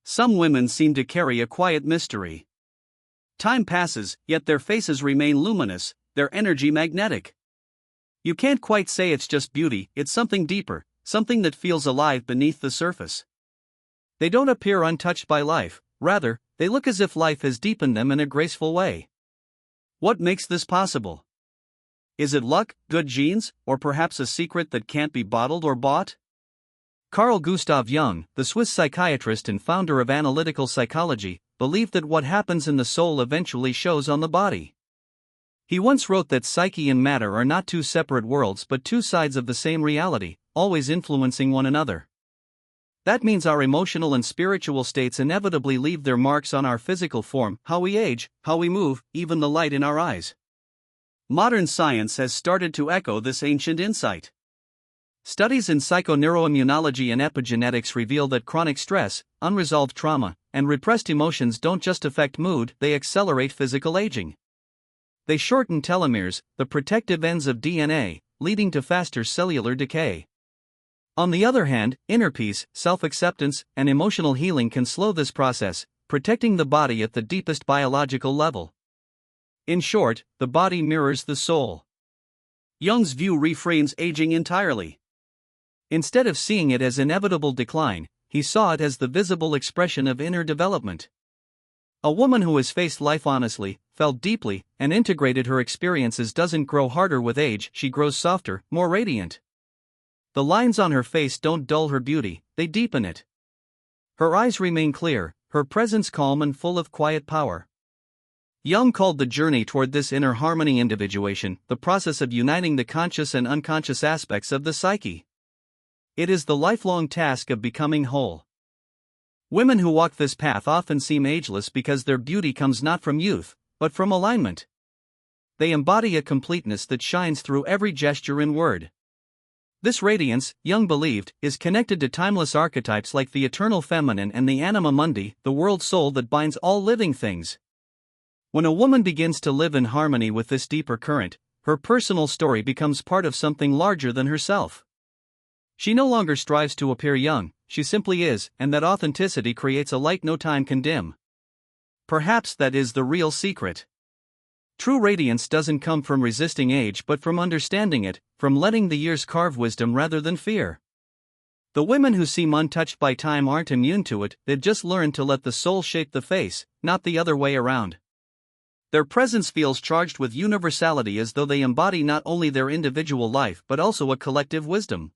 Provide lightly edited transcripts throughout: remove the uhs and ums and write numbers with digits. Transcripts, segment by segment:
Some women seem to carry a quiet mystery. Time passes, yet their faces remain luminous, their energy magnetic. You can't quite say it's just beauty, it's something deeper, something that feels alive beneath the surface. They don't appear untouched by life, rather, they look as if life has deepened them in a graceful way. What makes this possible? Is it luck, good genes, or perhaps a secret that can't be bottled or bought? Carl Gustav Jung, the Swiss psychiatrist and founder of analytical psychology, believed that what happens in the soul eventually shows on the body. He once wrote that psyche and matter are not two separate worlds but two sides of the same reality, always influencing one another. That means our emotional and spiritual states inevitably leave their marks on our physical form, how we age, how we move, even the light in our eyes. Modern science has started to echo this ancient insight. Studies in psychoneuroimmunology and epigenetics reveal that chronic stress, unresolved trauma, and repressed emotions don't just affect mood, they accelerate physical aging. They shorten telomeres, the protective ends of DNA, leading to faster cellular decay. On the other hand, inner peace, self-acceptance, and emotional healing can slow this process, protecting the body at the deepest biological level. In short, the body mirrors the soul. Jung's view reframes aging entirely. Instead of seeing it as inevitable decline, he saw it as the visible expression of inner development. A woman who has faced life honestly, felt deeply, and integrated her experiences doesn't grow harder with age, she grows softer, more radiant. The lines on her face don't dull her beauty, they deepen it. Her eyes remain clear, her presence calm and full of quiet power. Jung called the journey toward this inner harmony individuation, the process of uniting the conscious and unconscious aspects of the psyche. It is the lifelong task of becoming whole. Women who walk this path often seem ageless because their beauty comes not from youth, but from alignment. They embody a completeness that shines through every gesture and word. This radiance, Jung believed, is connected to timeless archetypes like the eternal feminine and the anima mundi, the world soul that binds all living things. When a woman begins to live in harmony with this deeper current, her personal story becomes part of something larger than herself. She no longer strives to appear young, she simply is, and that authenticity creates a light no time can dim. Perhaps that is the real secret. True radiance doesn't come from resisting age but from understanding it, from letting the years carve wisdom rather than fear. The women who seem untouched by time aren't immune to it, they've just learned to let the soul shape the face, not the other way around. Their presence feels charged with universality as though they embody not only their individual life but also a collective wisdom.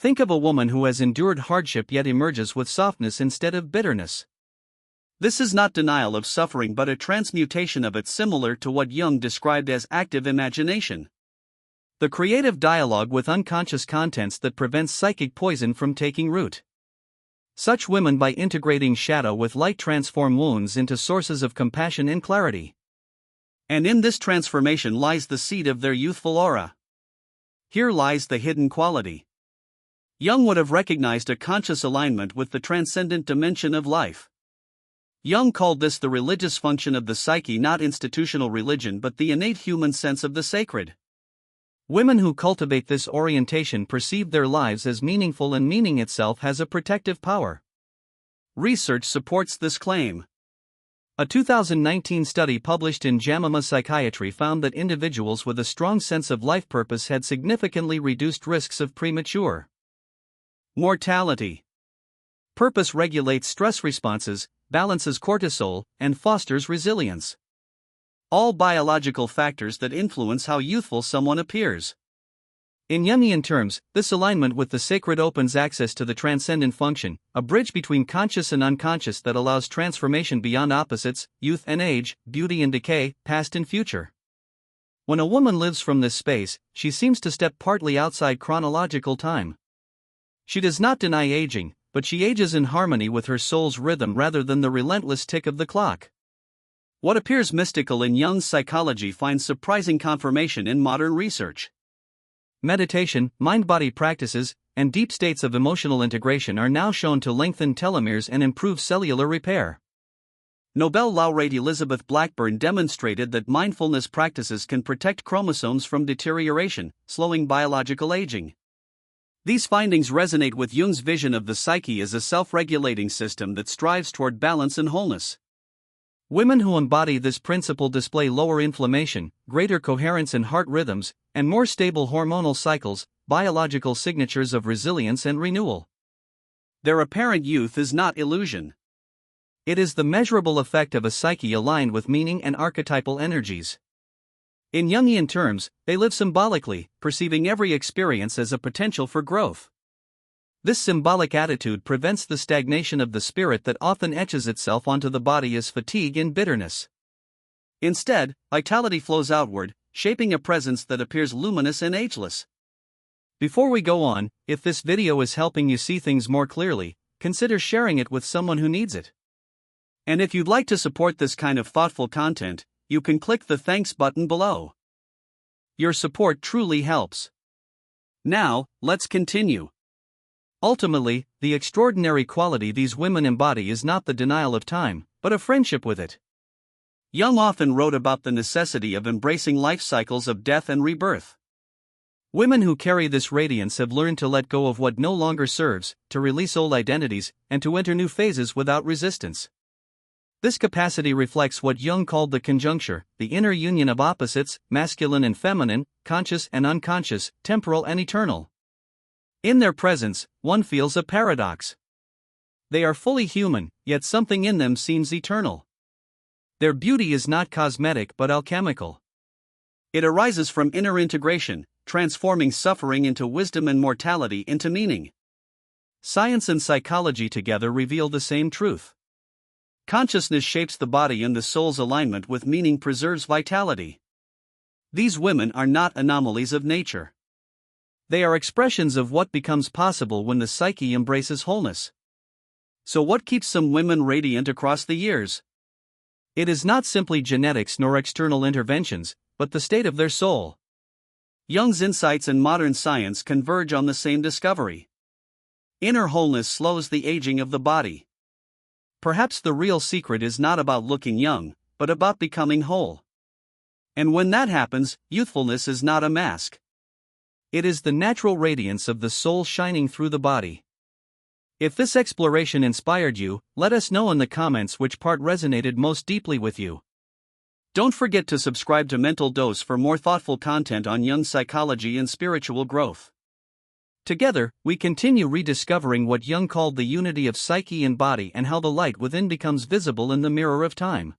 Think of a woman who has endured hardship yet emerges with softness instead of bitterness. This is not denial of suffering but a transmutation of it, similar to what Jung described as active imagination. The creative dialogue with unconscious contents that prevents psychic poison from taking root. Such women, by integrating shadow with light, transform wounds into sources of compassion and clarity. And in this transformation lies the seed of their youthful aura. Here lies the hidden quality. Jung would have recognized a conscious alignment with the transcendent dimension of life. Jung called this the religious function of the psyche, not institutional religion but the innate human sense of the sacred. Women who cultivate this orientation perceive their lives as meaningful, and meaning itself has a protective power. Research supports this claim. A 2019 study published in JAMA Psychiatry found that individuals with a strong sense of life purpose had significantly reduced risks of premature mortality. Purpose regulates stress responses, balances cortisol, and fosters resilience. All biological factors that influence how youthful someone appears. In Jungian terms, this alignment with the sacred opens access to the transcendent function, a bridge between conscious and unconscious that allows transformation beyond opposites, youth and age, beauty and decay, past and future. When a woman lives from this space, she seems to step partly outside chronological time. She does not deny aging, but she ages in harmony with her soul's rhythm rather than the relentless tick of the clock. What appears mystical in Jung's psychology finds surprising confirmation in modern research. Meditation, mind-body practices, and deep states of emotional integration are now shown to lengthen telomeres and improve cellular repair. Nobel laureate Elizabeth Blackburn demonstrated that mindfulness practices can protect chromosomes from deterioration, slowing biological aging. These findings resonate with Jung's vision of the psyche as a self-regulating system that strives toward balance and wholeness. Women who embody this principle display lower inflammation, greater coherence in heart rhythms, and more stable hormonal cycles, biological signatures of resilience and renewal. Their apparent youth is not illusion. It is the measurable effect of a psyche aligned with meaning and archetypal energies. In Jungian terms, they live symbolically, perceiving every experience as a potential for growth. This symbolic attitude prevents the stagnation of the spirit that often etches itself onto the body as fatigue and bitterness. Instead, vitality flows outward, shaping a presence that appears luminous and ageless. Before we go on, if this video is helping you see things more clearly, consider sharing it with someone who needs it. And if you'd like to support this kind of thoughtful content, you can click the thanks button below. Your support truly helps. Now, let's continue. Ultimately, the extraordinary quality these women embody is not the denial of time, but a friendship with it. Jung often wrote about the necessity of embracing life cycles of death and rebirth. Women who carry this radiance have learned to let go of what no longer serves, to release old identities, and to enter new phases without resistance. This capacity reflects what Jung called the conjuncture, the inner union of opposites, masculine and feminine, conscious and unconscious, temporal and eternal. In their presence, one feels a paradox. They are fully human, yet something in them seems eternal. Their beauty is not cosmetic but alchemical. It arises from inner integration, transforming suffering into wisdom and mortality into meaning. Science and psychology together reveal the same truth. Consciousness shapes the body and the soul's alignment with meaning preserves vitality. These women are not anomalies of nature. They are expressions of what becomes possible when the psyche embraces wholeness. So what keeps some women radiant across the years? It is not simply genetics nor external interventions, but the state of their soul. Jung's insights and modern science converge on the same discovery. Inner wholeness slows the aging of the body. Perhaps the real secret is not about looking young, but about becoming whole. And when that happens, youthfulness is not a mask. It is the natural radiance of the soul shining through the body. If this exploration inspired you, let us know in the comments which part resonated most deeply with you. Don't forget to subscribe to Mental Dose for more thoughtful content on Jung psychology and spiritual growth. Together, we continue rediscovering what Jung called the unity of psyche and body and how the light within becomes visible in the mirror of time.